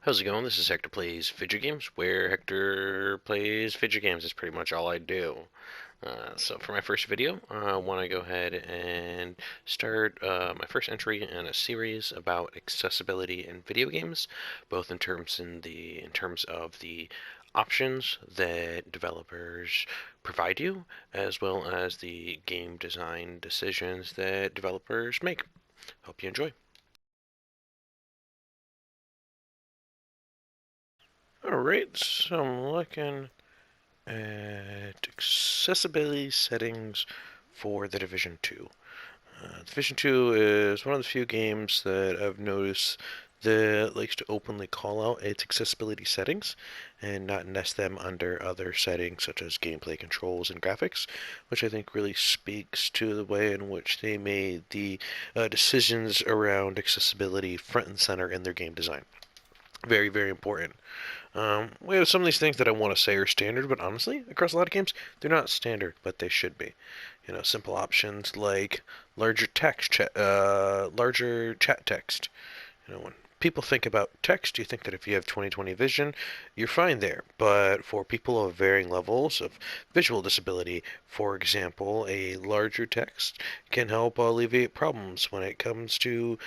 How's it going? This is Hector Plays Video Games, where Hector plays video games is pretty much all I do. So for my first video, I want to go ahead and start my first entry in a series about accessibility in video games, both in terms of the options that developers provide you, as well as the game design decisions that developers make. Hope you enjoy. Alright, so I'm looking at accessibility settings for The Division 2. Division 2 is one of the few games that I've noticed that likes to openly call out its accessibility settings and not nest them under other settings such as gameplay controls and graphics, which I think really speaks to the way in which they made the decisions around accessibility front and center in their game design. Very, very important. We have some of these things that I want to say are standard, but honestly, across a lot of games, they're not standard, but they should be. Simple options like larger chat text. When people think about text, you think that if you have 20/20 vision, you're fine there. But for people of varying levels of visual disability, for example, a larger text can help alleviate problems when it comes to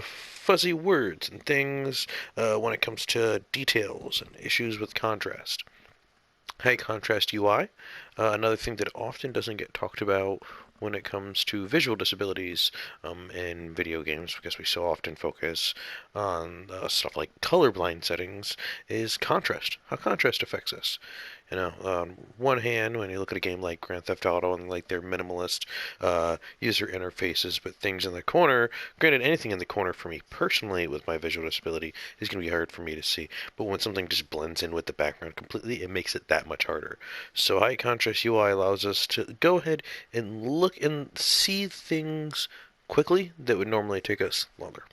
fuzzy words and things, when it comes to details and issues with contrast. High contrast UI, another thing that often doesn't get talked about when it comes to visual disabilities in video games, because we so often focus on stuff like colorblind settings, is contrast. How contrast affects us. On one hand, when you look at a game like Grand Theft Auto and like their minimalist user interfaces, but things in the corner, granted, anything in the corner for me personally with my visual disability is going to be hard for me to see. But when something just blends in with the background completely, it makes it that much harder. So high contrast UI allows us to go ahead and look and see things quickly that would normally take us longer.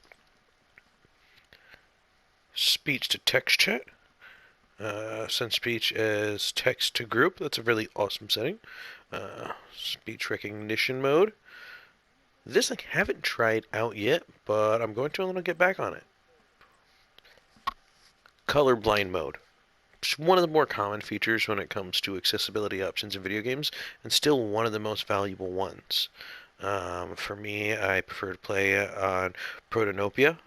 Speech to text chat. Send speech as text to group. That's a really awesome setting. Speech recognition mode. This I haven't tried out yet, but I'm going to and I'll get back on it. Colorblind mode. It's one of the more common features when it comes to accessibility options in video games, and still one of the most valuable ones. For me, I prefer to play on Protonopia.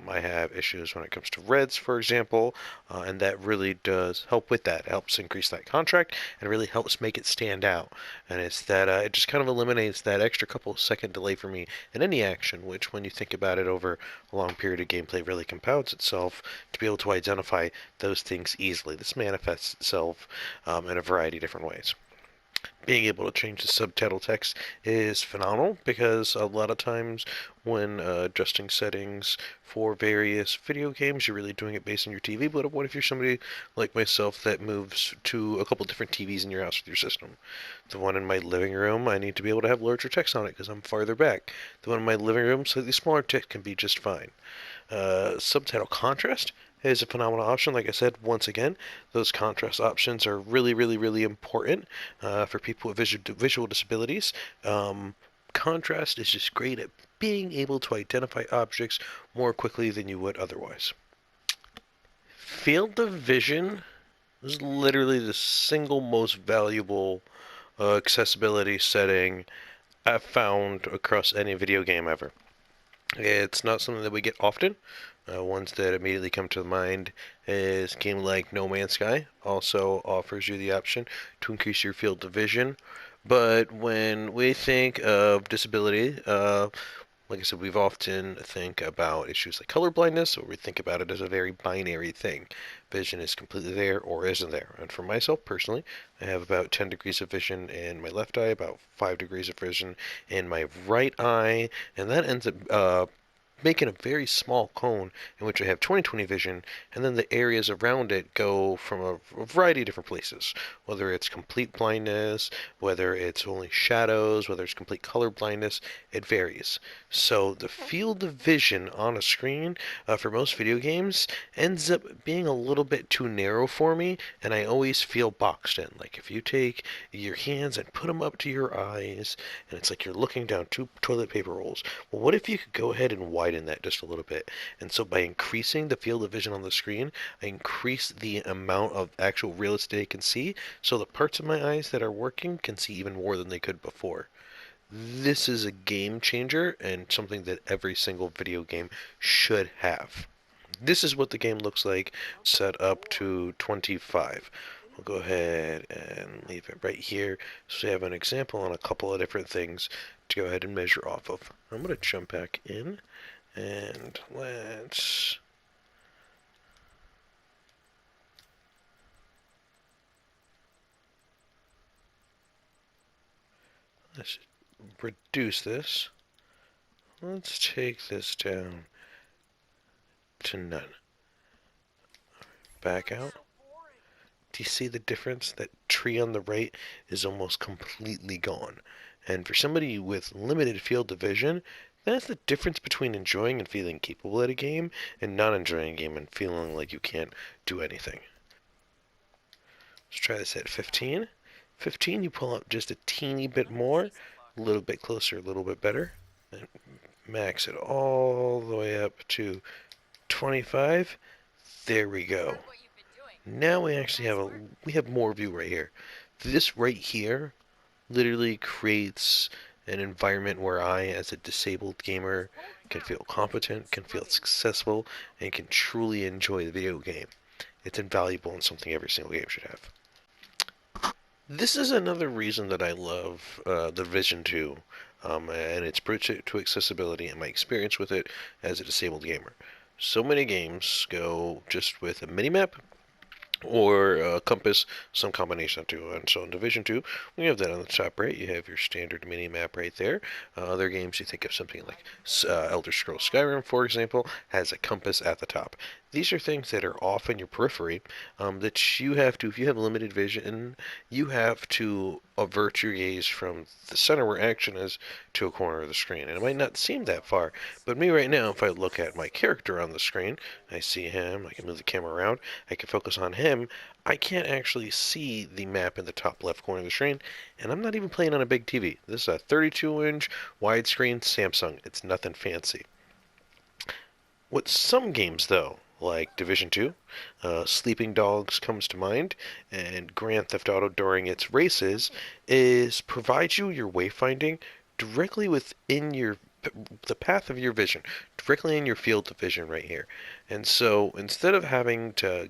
I have issues when it comes to reds, for example, and that really does help with that. It helps increase that contract and really helps make it stand out. And it's that it just kind of eliminates that extra couple second delay for me in any action, which, when you think about it over a long period of gameplay, really compounds itself to be able to identify those things easily. This manifests itself in a variety of different ways. Being able to change the subtitle text is phenomenal, because a lot of times when adjusting settings for various video games, you're really doing it based on your TV. But what if you're somebody like myself that moves to a couple different TVs in your house with your system? The one in my living room, I need to be able to have larger text on it because I'm farther back. The one in my living room, slightly smaller text can be just fine. Subtitle contrast is a phenomenal option. Like I said, once again, those contrast options are really, really, really important for people with visual disabilities. Contrast is just great at being able to identify objects more quickly than you would otherwise. Field of vision is literally the single most valuable accessibility setting I've found across any video game ever. It's not something that we get often. Ones that immediately come to mind is a game like No Man's Sky also offers you the option to increase your field of vision. But when we think of disability, like I said, we've often think about issues like color blindness, or we think about it as a very binary thing. Vision is completely there or isn't there. And for myself personally, I have about 10 degrees of vision in my left eye, about 5 degrees of vision in my right eye, and that ends up making a very small cone in which I have 20/20 vision, and then the areas around it go from a variety of different places, whether it's complete blindness, whether it's only shadows, whether it's complete color blindness, it varies. So the field of vision on a screen for most video games ends up being a little bit too narrow for me, and I always feel boxed in. Like if you take your hands and put them up to your eyes, and it's like you're looking down two toilet paper rolls. Well, what if you could go ahead and widen widen that just a little bit. And so by increasing the field of vision on the screen, I increase the amount of actual real estate I can see, so the parts of my eyes that are working can see even more than they could before. This is a game changer and something that every single video game should have. This is what the game looks like set up to 25. We'll go ahead and leave it right here so we have an example on a couple of different things to go ahead and measure off of. I'm going to jump back in and let's reduce this. Let's take this down to none. Back out. Do you see the difference? That tree on the right is almost completely gone. And for somebody with limited field of vision, that's the difference between enjoying and feeling capable at a game and not enjoying a game and feeling like you can't do anything. Let's try this at 15. 15, you pull up just a teeny bit more, a little bit closer, a little bit better, and max it all the way up to 25. There we go. Now we actually have more view right here. This right here literally creates an environment where I, as a disabled gamer, can feel competent, can feel successful, and can truly enjoy the video game. It's invaluable and something every single game should have. This is another reason that I love the Vision 2 and its approach to accessibility and my experience with it as a disabled gamer. So many games go just with a minimap or compass, some combination of two. And so in Division 2, we have that on the top right. You have your standard mini-map right there. Other games, you think of something like Elder Scrolls Skyrim, for example, has a compass at the top. These are things that are off in your periphery that you have to, if you have limited vision, you have to avert your gaze from the center where action is to a corner of the screen. And it might not seem that far, but me right now, if I look at my character on the screen, I see him, I can move the camera around, I can focus on him, I can't actually see the map in the top left corner of the screen, and I'm not even playing on a big TV. This is a 32-inch widescreen Samsung. It's nothing fancy. With some games, though, like Division 2, Sleeping Dogs comes to mind, and Grand Theft Auto during its races, is provides you your wayfinding directly within the path of your vision, directly in your field of vision right here. And so instead of having to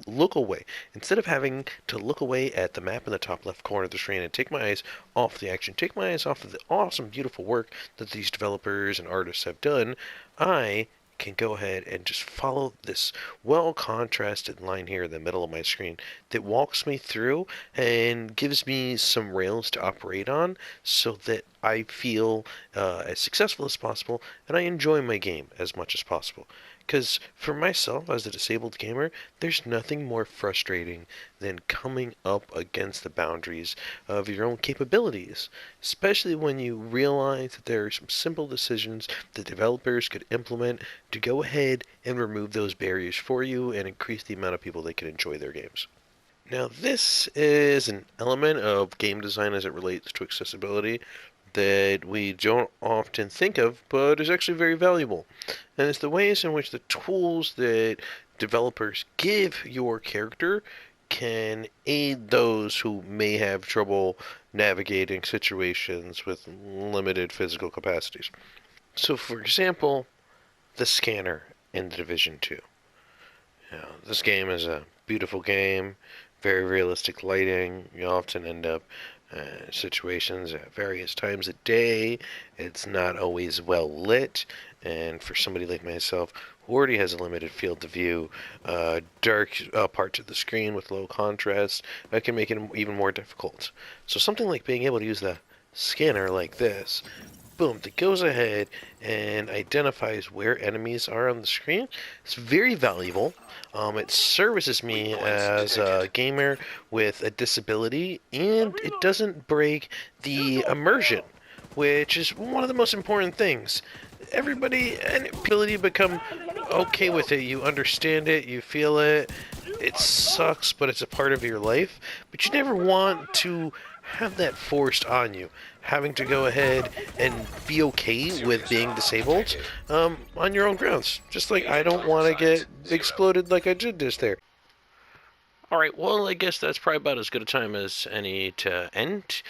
look away, at the map in the top left corner of the screen and take my eyes off the action, take my eyes off of the awesome, beautiful work that these developers and artists have done, I can go ahead and just follow this well contrasted line here in the middle of my screen that walks me through and gives me some rails to operate on so that I feel as successful as possible and I enjoy my game as much as possible. Because for myself, as a disabled gamer, there's nothing more frustrating than coming up against the boundaries of your own capabilities, especially when you realize that there are some simple decisions that developers could implement to go ahead and remove those barriers for you and increase the amount of people that can enjoy their games. Now, this is an element of game design as it relates to accessibility that we don't often think of, but is actually very valuable. And it's the ways in which the tools that developers give your character can aid those who may have trouble navigating situations with limited physical capacities. So, for example, the scanner in Division 2. This game is a beautiful game, very realistic lighting. You often end up situations at various times of day. It's not always well lit, and for somebody like myself who already has a limited field of view, dark parts of the screen with low contrast, that can make it even more difficult. So something like being able to use the scanner like this, boom, that goes ahead and identifies where enemies are on the screen. It's very valuable. It services me as a gamer with a disability, and it doesn't break the immersion, which is one of the most important things. Everybody and ability become okay with it. You understand it, you feel it. It sucks, but it's a part of your life. But you never want to have that forced on you, having to go ahead and be okay with being disabled on your own grounds. Just like I don't want to get exploded like I did just there. All right, well, I guess that's probably about as good a time as any to end.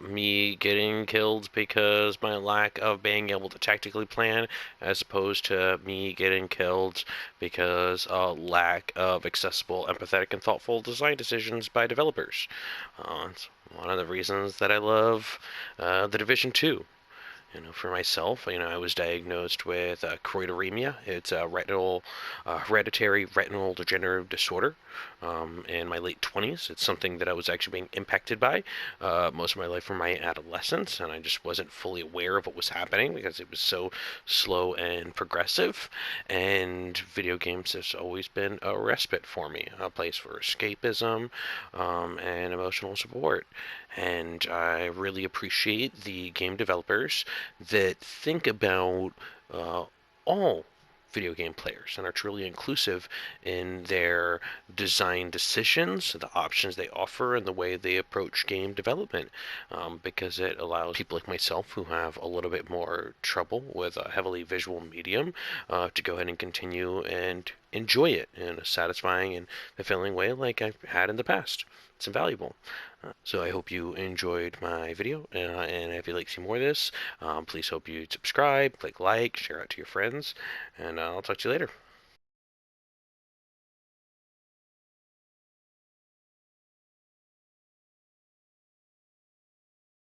Me getting killed because my lack of being able to tactically plan, as opposed to me getting killed because of lack of accessible, empathetic, and thoughtful design decisions by developers. It's one of the reasons that I love The Division 2. For myself, I was diagnosed with choroideremia. It's a hereditary retinal degenerative disorder in my late 20s. It's something that I was actually being impacted by most of my life from my adolescence, and I just wasn't fully aware of what was happening because it was so slow and progressive. And video games has always been a respite for me, a place for escapism and emotional support. And I really appreciate the game developers that think about uh, all video game players and are truly inclusive in their design decisions, the options they offer, and the way they approach game development. Because it allows people like myself who have a little bit more trouble with a heavily visual medium to go ahead and continue and enjoy it in a satisfying and fulfilling way like I've had in the past. It's invaluable. So I hope you enjoyed my video, and if you'd like to see more of this, please hope you subscribe, click like, share out to your friends, and I'll talk to you later.